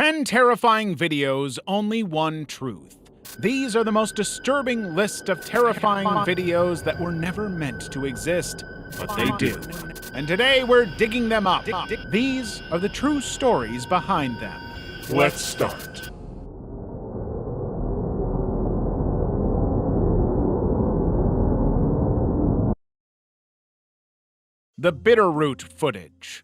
10 terrifying videos, only one truth. These are the most disturbing list of terrifying videos that were never meant to exist, but they did. And today we're digging them up. These are the true stories behind them. Let's start. The Bitterroot footage.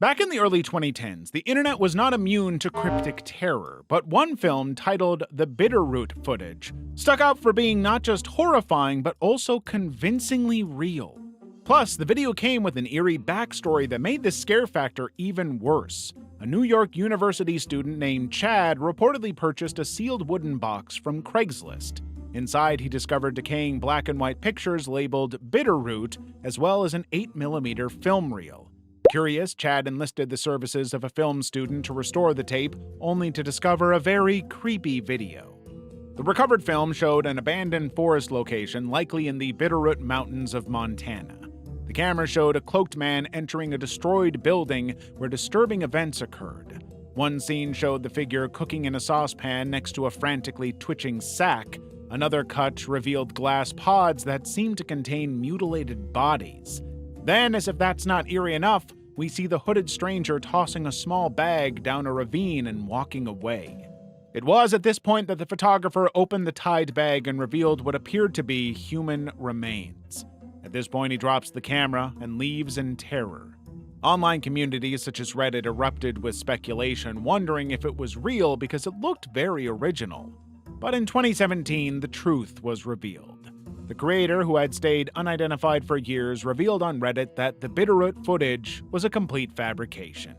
Back in the early 2010s, the internet was not immune to cryptic terror, but one film titled The Bitterroot footage stuck out for being not just horrifying, but also convincingly real. Plus, the video came with an eerie backstory that made the scare factor even worse. A New York University student named Chad reportedly purchased a sealed wooden box from Craigslist. Inside, he discovered decaying black and white pictures labeled Bitterroot, as well as an 8mm film reel. Curious, Chad enlisted the services of a film student to restore the tape, only to discover a very creepy video. The recovered film showed an abandoned forest location, likely in the Bitterroot Mountains of Montana. The camera showed a cloaked man entering a destroyed building where disturbing events occurred. One scene showed the figure cooking in a saucepan next to a frantically twitching sack. Another cut revealed glass pods that seemed to contain mutilated bodies. Then, as if that's not eerie enough, we see the hooded stranger tossing a small bag down a ravine and walking away. It was at this point that the photographer opened the tied bag and revealed what appeared to be human remains. At this point, he drops the camera and leaves in terror. Online communities such as Reddit erupted with speculation, wondering if it was real because it looked very original. But in 2017, the truth was revealed. The creator, who had stayed unidentified for years, revealed on Reddit that the Bitterroot footage was a complete fabrication.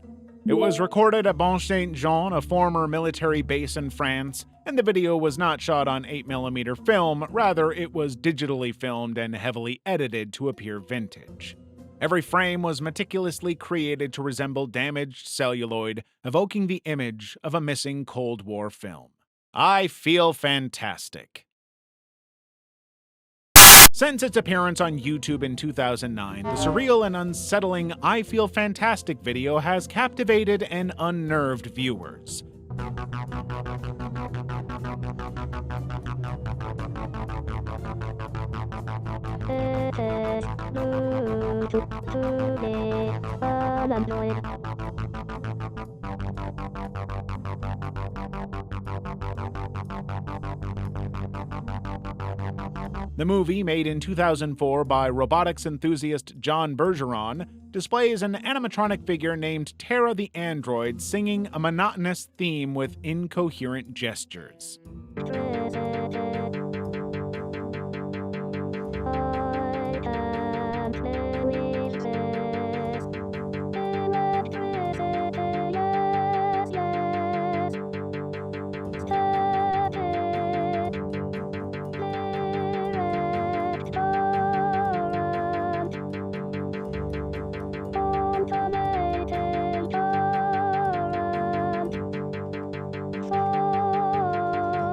It was recorded at Bon Saint-Jean, a former military base in France, and the video was not shot on 8mm film, rather it was digitally filmed and heavily edited to appear vintage. Every frame was meticulously created to resemble damaged celluloid, evoking the image of a missing Cold War film. I feel fantastic. Since its appearance on YouTube in 2009, the surreal and unsettling I Feel Fantastic video has captivated and unnerved viewers. The movie, made in 2004 by robotics enthusiast John Bergeron, displays an animatronic figure named Tara the Android singing a monotonous theme with incoherent gestures.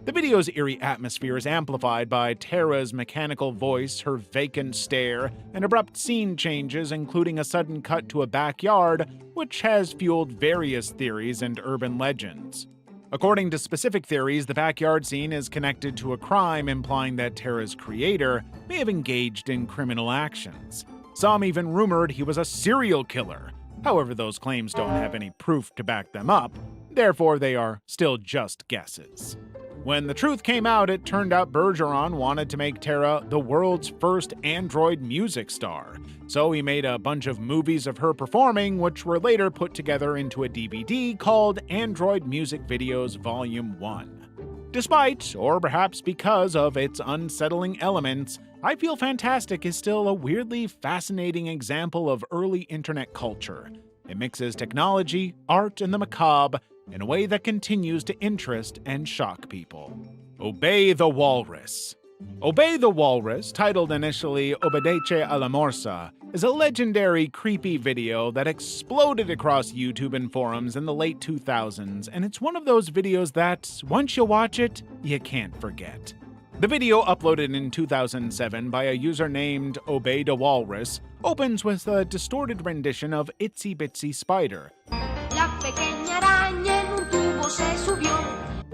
The video's eerie atmosphere is amplified by Tara's mechanical voice, her vacant stare, and abrupt scene changes, including a sudden cut to a backyard, which has fueled various theories and urban legends. According to specific theories, the backyard scene is connected to a crime, implying that Tara's creator may have engaged in criminal actions. Some even rumored he was a serial killer. However, those claims don't have any proof to back them up, therefore they are still just guesses. When the truth came out, it turned out Bergeron wanted to make Tara the world's first android music star, so he made a bunch of movies of her performing, which were later put together into a DVD called Android Music Videos Volume 1. Despite, or perhaps because of its unsettling elements, I Feel Fantastic is still a weirdly fascinating example of early internet culture. It mixes technology, art, and the macabre in a way that continues to interest and shock people. Obey the Walrus. Obey the Walrus, titled initially Obedece a la Morsa, is a legendary creepy video that exploded across YouTube and forums in the late 2000s, and it's one of those videos that, once you watch it, you can't forget. The video, uploaded in 2007 by a user named Obey the Walrus, opens with a distorted rendition of Itsy Bitsy Spider. La pequeña araña en un tubo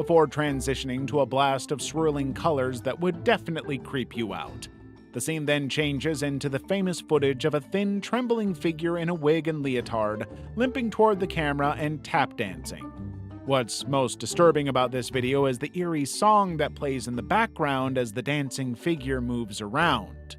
before transitioning to a blast of swirling colors that would definitely creep you out. The scene then changes into the famous footage of a thin, trembling figure in a wig and leotard, limping toward the camera and tap dancing. What's most disturbing about this video is the eerie song that plays in the background as the dancing figure moves around.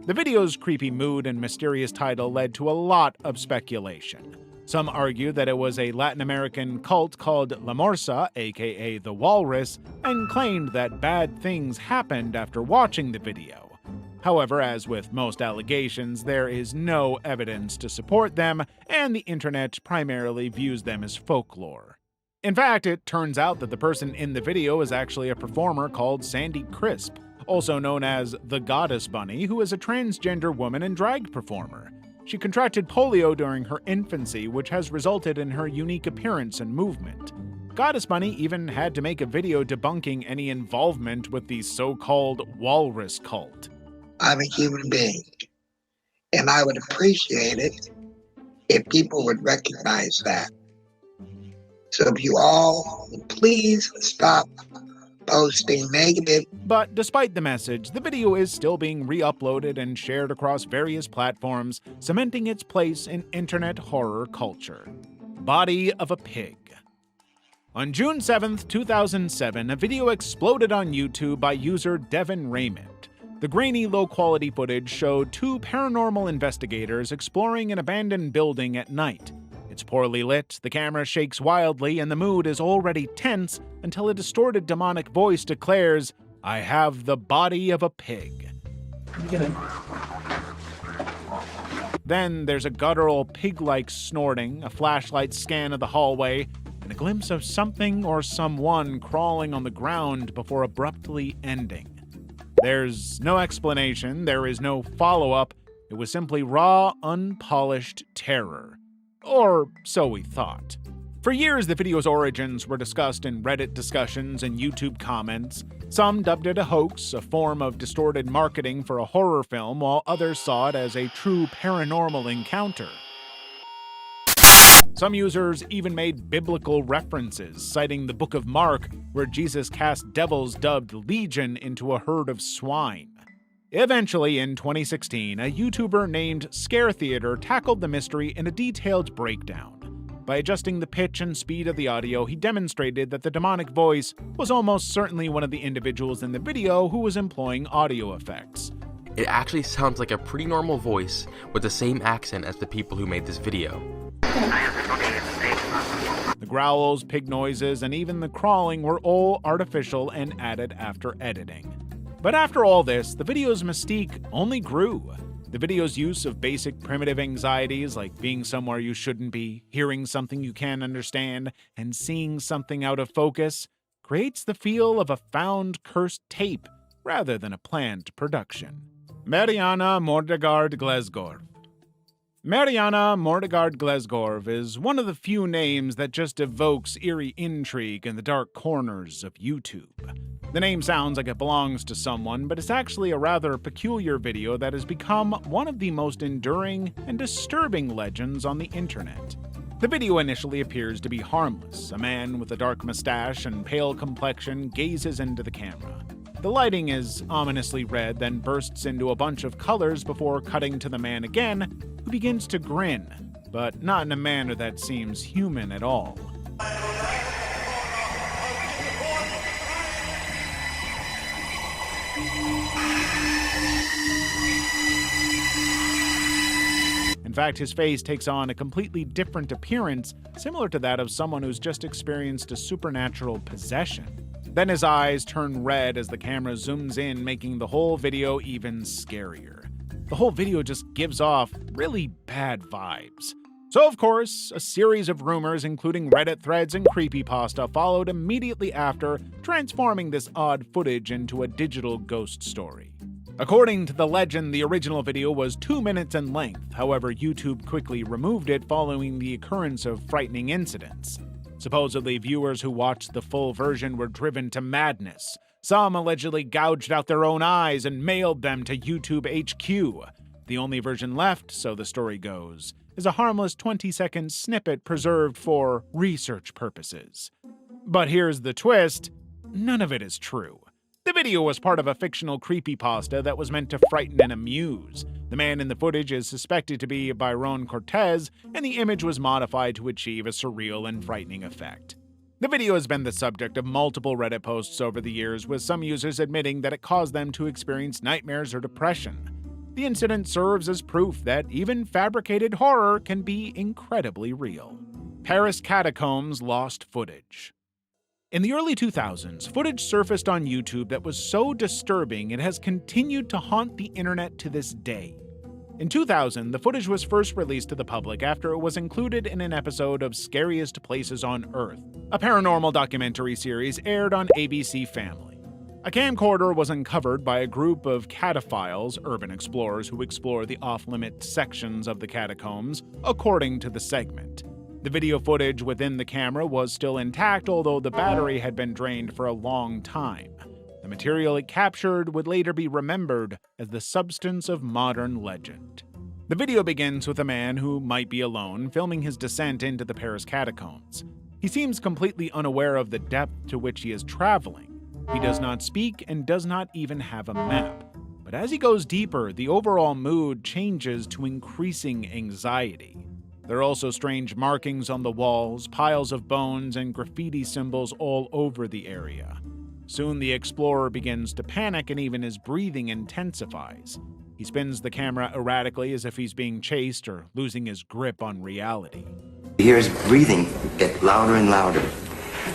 The video's creepy mood and mysterious title led to a lot of speculation. Some argue that it was a Latin American cult called La Morsa, aka the Walrus, and claimed that bad things happened after watching the video. However, as with most allegations, there is no evidence to support them, and the internet primarily views them as folklore. In fact, it turns out that the person in the video is actually a performer called Sandy Crisp, also known as the Goddess Bunny, who is a transgender woman and drag performer. She contracted polio during her infancy, which has resulted in her unique appearance and movement. Goddess Bunny even had to make a video debunking any involvement with the so-called Walrus cult. I'm a human being, and I would appreciate it if people would recognize that. So if you all would please stop posting negative. But despite the message, the video is still being re-uploaded and shared across various platforms, cementing its place in internet horror culture. Body of a pig. On June 7, 2007, a video exploded on YouTube by user Devin Raymond. The grainy, low-quality footage showed two paranormal investigators exploring an abandoned building at night. It's poorly lit, the camera shakes wildly, and the mood is already tense until a distorted demonic voice declares, "I have the body of a pig." Then there's a guttural pig-like snorting, a flashlight scan of the hallway, and a glimpse of something or someone crawling on the ground before abruptly ending. There's no explanation, there is no follow-up, it was simply raw, unpolished terror. Or so we thought. For years, the video's origins were discussed in Reddit discussions and YouTube comments. Some dubbed it a hoax, a form of distorted marketing for a horror film, while others saw it as a true paranormal encounter. Some users even made biblical references, citing the Book of Mark, where Jesus cast devils dubbed Legion into a herd of swine. Eventually, in 2016, a YouTuber named Scare Theater tackled the mystery in a detailed breakdown. By adjusting the pitch and speed of the audio, he demonstrated that the demonic voice was almost certainly one of the individuals in the video who was employing audio effects. It actually sounds like a pretty normal voice with the same accent as the people who made this video. The growls, pig noises, and even the crawling were all artificial and added after editing. But after all this, the video's mystique only grew. The video's use of basic primitive anxieties like being somewhere you shouldn't be, hearing something you can't understand, and seeing something out of focus creates the feel of a found cursed tape rather than a planned production. Mereana Mordegard Glesgorv. Mereana Mordegard Glesgorv is one of the few names that just evokes eerie intrigue in the dark corners of YouTube. The name sounds like it belongs to someone, but it's actually a rather peculiar video that has become one of the most enduring and disturbing legends on the internet. The video initially appears to be harmless. A man with a dark mustache and pale complexion gazes into the camera. The lighting is ominously red, then bursts into a bunch of colors before cutting to the man again, who begins to grin, but not in a manner that seems human at all. In fact, his face takes on a completely different appearance, similar to that of someone who's just experienced a supernatural possession. Then his eyes turn red as the camera zooms in, making the whole video even scarier. The whole video just gives off really bad vibes. So of course, a series of rumors, including Reddit threads and creepypasta, followed immediately after, transforming this odd footage into a digital ghost story. According to the legend, the original video was 2 minutes in length. However, YouTube quickly removed it following the occurrence of frightening incidents. Supposedly, viewers who watched the full version were driven to madness. Some allegedly gouged out their own eyes and mailed them to YouTube HQ. The only version left, so the story goes, is a harmless 20-second snippet preserved for research purposes. But here's the twist: none of it is true. The video was part of a fictional creepypasta that was meant to frighten and amuse. The man in the footage is suspected to be Byron Cortez, and the image was modified to achieve a surreal and frightening effect. The video has been the subject of multiple Reddit posts over the years, with some users admitting that it caused them to experience nightmares or depression. The incident serves as proof that even fabricated horror can be incredibly real. Paris catacombs lost footage. In the early 2000s, footage surfaced on YouTube that was so disturbing it has continued to haunt the internet to this day. In 2000, the footage was first released to the public after it was included in an episode of Scariest Places on Earth, a paranormal documentary series aired on ABC Family. A camcorder was uncovered by a group of cataphiles, urban explorers who explore the off-limit sections of the catacombs, according to the segment. The video footage within the camera was still intact, although the battery had been drained for a long time. The material it captured would later be remembered as the substance of modern legend. The video begins with a man who might be alone, filming his descent into the Paris catacombs. He seems completely unaware of the depth to which he is traveling. He does not speak and does not even have a map. But as he goes deeper, the overall mood changes to increasing anxiety. There are also strange markings on the walls, piles of bones, and graffiti symbols all over the area. Soon the explorer begins to panic and even his breathing intensifies. He spins the camera erratically as if he's being chased or losing his grip on reality. You hear his breathing get louder and louder,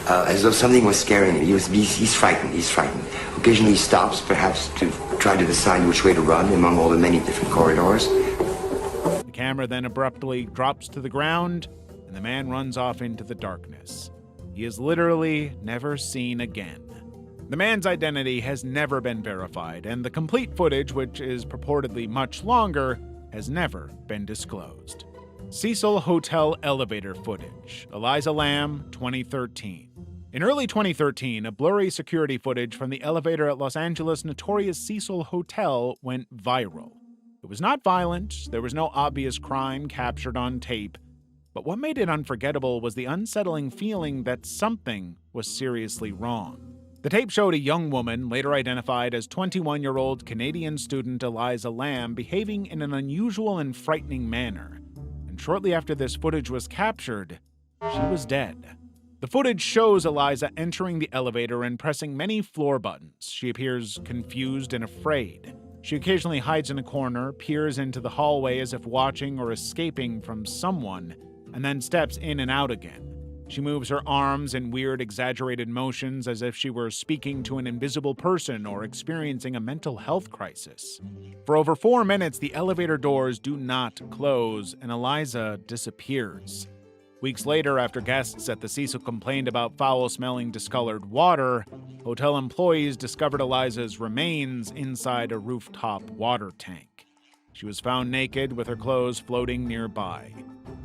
as though something was scaring him. He's frightened. Occasionally he stops, perhaps to try to decide which way to run among all the many different corridors. The camera then abruptly drops to the ground, and the man runs off into the darkness. He is literally never seen again. The man's identity has never been verified, and the complete footage, which is purportedly much longer, has never been disclosed. Cecil Hotel elevator footage. Eliza Lamb, 2013. In early 2013, a blurry security footage from the elevator at Los Angeles' notorious Cecil Hotel went viral. It was not violent, there was no obvious crime captured on tape, but what made it unforgettable was the unsettling feeling that something was seriously wrong. The tape showed a young woman, later identified as 21-year-old Canadian student Eliza Lamb, behaving in an unusual and frightening manner. And shortly after this footage was captured, she was dead. The footage shows Eliza entering the elevator and pressing many floor buttons. She appears confused and afraid. She occasionally hides in a corner, peers into the hallway as if watching or escaping from someone, and then steps in and out again. She moves her arms in weird, exaggerated motions as if she were speaking to an invisible person or experiencing a mental health crisis. For over 4 minutes, the elevator doors do not close, and Eliza disappears. Weeks later, after guests at the Cecil complained about foul-smelling, discolored water, hotel employees discovered Eliza's remains inside a rooftop water tank. She was found naked with her clothes floating nearby.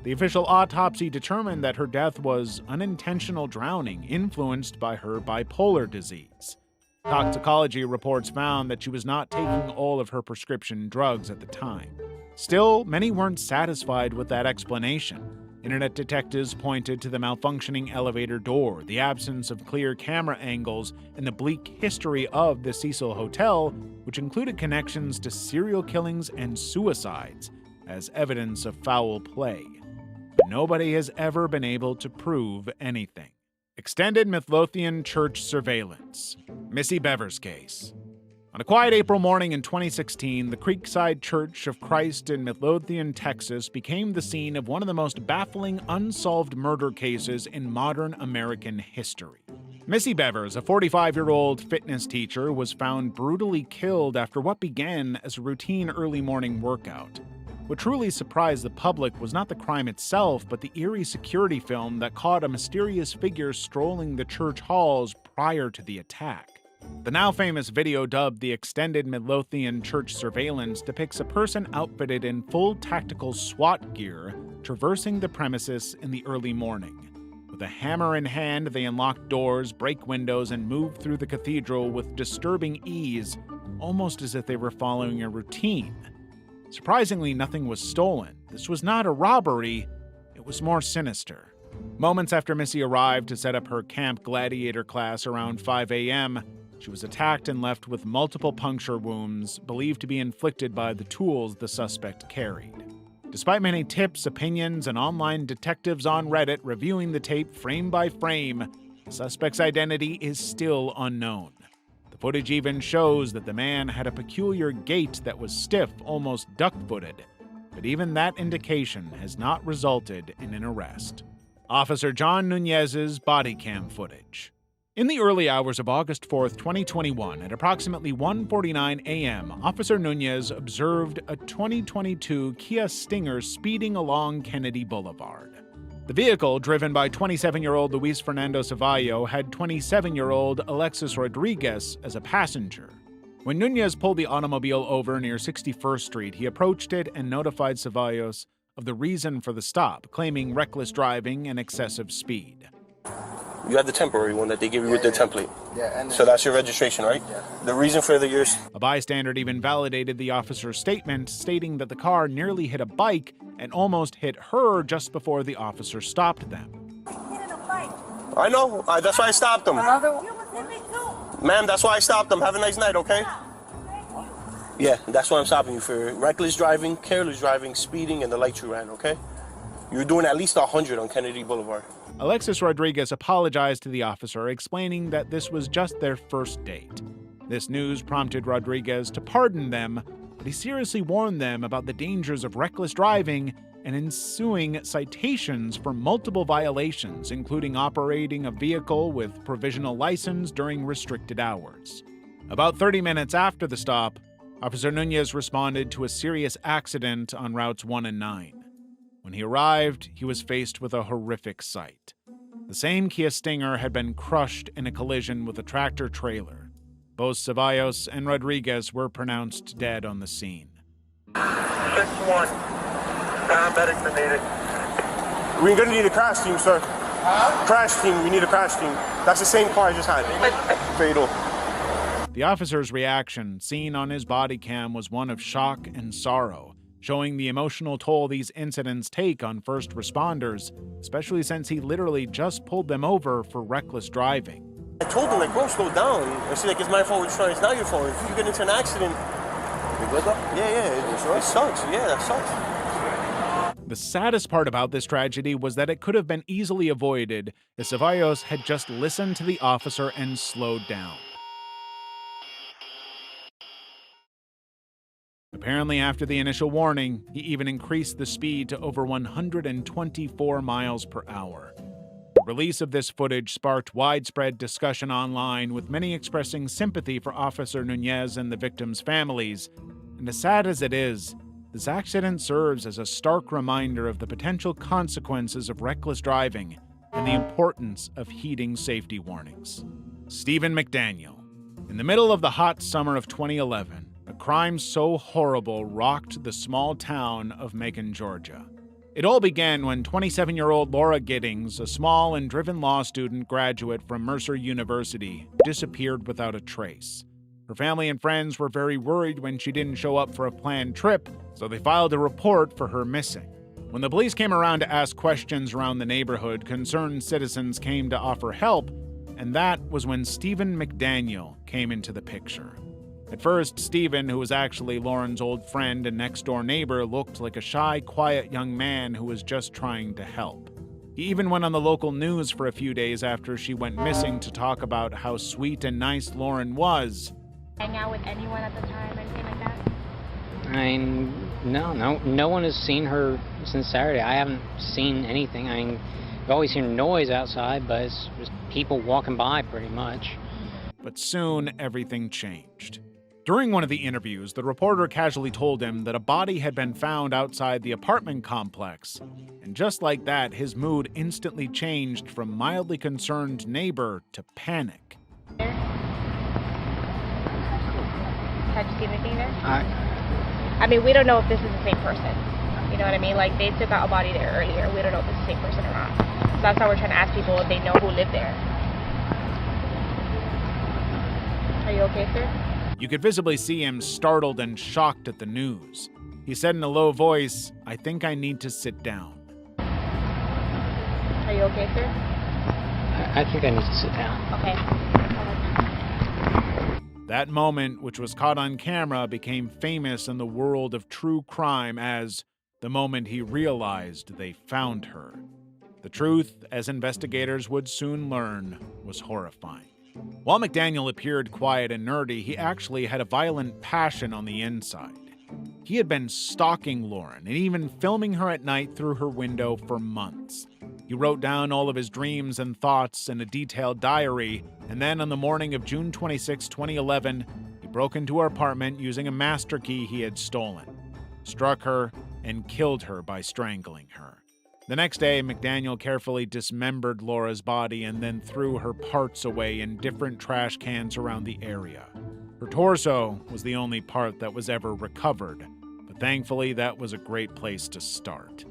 The official autopsy determined that her death was unintentional drowning influenced by her bipolar disease. Toxicology reports found that she was not taking all of her prescription drugs at the time. Still, many weren't satisfied with that explanation. Internet detectives pointed to the malfunctioning elevator door, the absence of clear camera angles, and the bleak history of the Cecil Hotel, which included connections to serial killings and suicides, as evidence of foul play. But nobody has ever been able to prove anything. Extended Midlothian Church Surveillance. Missy Bevers case. On a quiet April morning in 2016, the Creekside Church of Christ in Midlothian, Texas, became the scene of one of the most baffling unsolved murder cases in modern American history. Missy Bevers, a 45-year-old fitness teacher, was found brutally killed after what began as a routine early morning workout. What truly surprised the public was not the crime itself, but the eerie security film that caught a mysterious figure strolling the church halls prior to the attack. The now famous video, dubbed the Extended Midlothian Church Surveillance, depicts a person outfitted in full tactical SWAT gear traversing the premises in the early morning. With With a hammer in hand, they unlocked doors, break windows, and moved through the cathedral with disturbing ease, almost as if they were following a routine. Surprisingly, nothing was stolen. This was not a robbery, it was more sinister. Moments after Missy arrived to set up her Camp Gladiator class around 5 a.m., she was attacked and left with multiple puncture wounds, believed to be inflicted by the tools the suspect carried. Despite many tips, opinions, and online detectives on Reddit reviewing the tape frame by frame, the suspect's identity is still unknown. The footage even shows that the man had a peculiar gait that was stiff, almost duck-footed, but even that indication has not resulted in an arrest. Officer John Nunez's body cam footage. In the early hours of August 4th, 2021, at approximately 1:49 a.m., Officer Nunez observed a 2022 Kia Stinger speeding along Kennedy Boulevard. The vehicle, driven by 27-year-old Luis Fernando Cevallo, had 27-year-old Alexis Rodriguez as a passenger. When Nunez pulled the automobile over near 61st Street, he approached it and notified Cevallos of the reason for the stop, claiming reckless driving and excessive speed. You have the temporary one that they give you with the template. Yeah, and so that's your registration, right? Yeah. The reason for the years. A bystander even validated the officer's statement, stating that the car nearly hit a bike and almost hit her just before the officer stopped them. I know. That's why I stopped them. Ma'am, that's why I stopped them. Have a nice night, okay? Yeah, that's what I'm stopping you for. Reckless driving, careless driving, speeding, and the light you ran, okay? You're doing at least 100 on Kennedy Boulevard. Alexis Rodriguez apologized to the officer, explaining that this was just their first date. This news prompted Rodriguez to pardon them, but he seriously warned them about the dangers of reckless driving and ensuing citations for multiple violations, including operating a vehicle with provisional license during restricted hours. About 30 minutes after the stop, Officer Nunez responded to a serious accident on routes 1 and 9. When he arrived, he was faced with a horrific sight. The same Kia Stinger had been crushed in a collision with a tractor-trailer. Both Cevallos and Rodriguez were pronounced dead on the scene. 6-1. Paramedics are needed. We're going to need a crash team, sir. Crash team. We need a crash team. That's the same car I just had. Fatal. The officer's reaction, seen on his body cam, was one of shock and sorrow, showing the emotional toll these incidents take on first responders, especially since he literally just pulled them over for reckless driving. I told him, like, bro, slow down. I said, like, it's my fault, it's not your fault. If you get into an accident... You good though? Yeah, it sucks. Yeah, that sucks. The saddest part about this tragedy was that it could have been easily avoided if Cevallos had just listened to the officer and slowed down. Apparently, after the initial warning, he even increased the speed to over 124 miles per hour. The release of this footage sparked widespread discussion online, with many expressing sympathy for Officer Nunez and the victims' families. And as sad as it is, this accident serves as a stark reminder of the potential consequences of reckless driving and the importance of heeding safety warnings. Stephen McDaniel. In the middle of the hot summer of 2011, a crime so horrible rocked the small town of Macon, Georgia. It all began when 27-year-old Laura Giddings, a small and driven law student graduate from Mercer University, disappeared without a trace. Her family and friends were very worried when she didn't show up for a planned trip, so they filed a report for her missing. When the police came around to ask questions around the neighborhood, concerned citizens came to offer help, and that was when Stephen McDaniel came into the picture. At first, Stephen, who was actually Lauren's old friend and next-door neighbor, looked like a shy, quiet young man who was just trying to help. He even went on the local news for a few days after she went missing to talk about how sweet and nice Lauren was. Hang out with anyone at the time, anything like that? I mean, no one has seen her since Saturday. I haven't seen anything. I mean, I've always heard noise outside, but it's just people walking by pretty much. But soon, everything changed. During one of the interviews, the reporter casually told him that a body had been found outside the apartment complex. And just like that, his mood instantly changed from mildly concerned neighbor to panic. Have you seen anything there? I mean, we don't know if this is the same person. You know what I mean? Like, they took out a body there earlier. We don't know if it's the same person or not. That's why we're trying to ask people if they know who lived there. Are you okay, sir? You could visibly see him startled and shocked at the news. He said in a low voice, "I think I need to sit down." Are you okay, sir? I think I need to sit down. Okay. That moment, which was caught on camera, became famous in the world of true crime as the moment he realized they found her. The truth, as investigators would soon learn, was horrifying. While McDaniel appeared quiet and nerdy, he actually had a violent passion on the inside. He had been stalking Lauren and even filming her at night through her window for months. He wrote down all of his dreams and thoughts in a detailed diary, and then on the morning of June 26, 2011, he broke into her apartment using a master key he had stolen, struck her, and killed her by strangling her. The next day, McDaniel carefully dismembered Laura's body and then threw her parts away in different trash cans around the area. Her torso was the only part that was ever recovered, but thankfully that was a great place to start.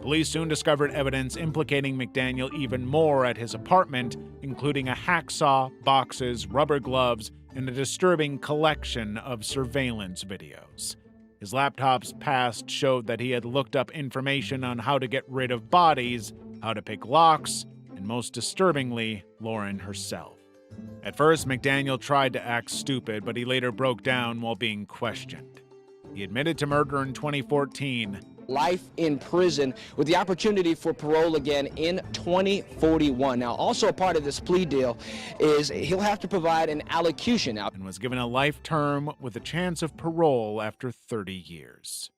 Police soon discovered evidence implicating McDaniel even more at his apartment, including a hacksaw, boxes, rubber gloves, and a disturbing collection of surveillance videos. His laptop's past showed that he had looked up information on how to get rid of bodies, how to pick locks, and most disturbingly, Lauren herself. At first, McDaniel tried to act stupid, but he later broke down while being questioned. He admitted to murder in 2014. Life in prison with the opportunity for parole again in 2041. Now, also a part of this plea deal is he'll have to provide an allocution now. And was given a life term with a chance of parole after 30 years.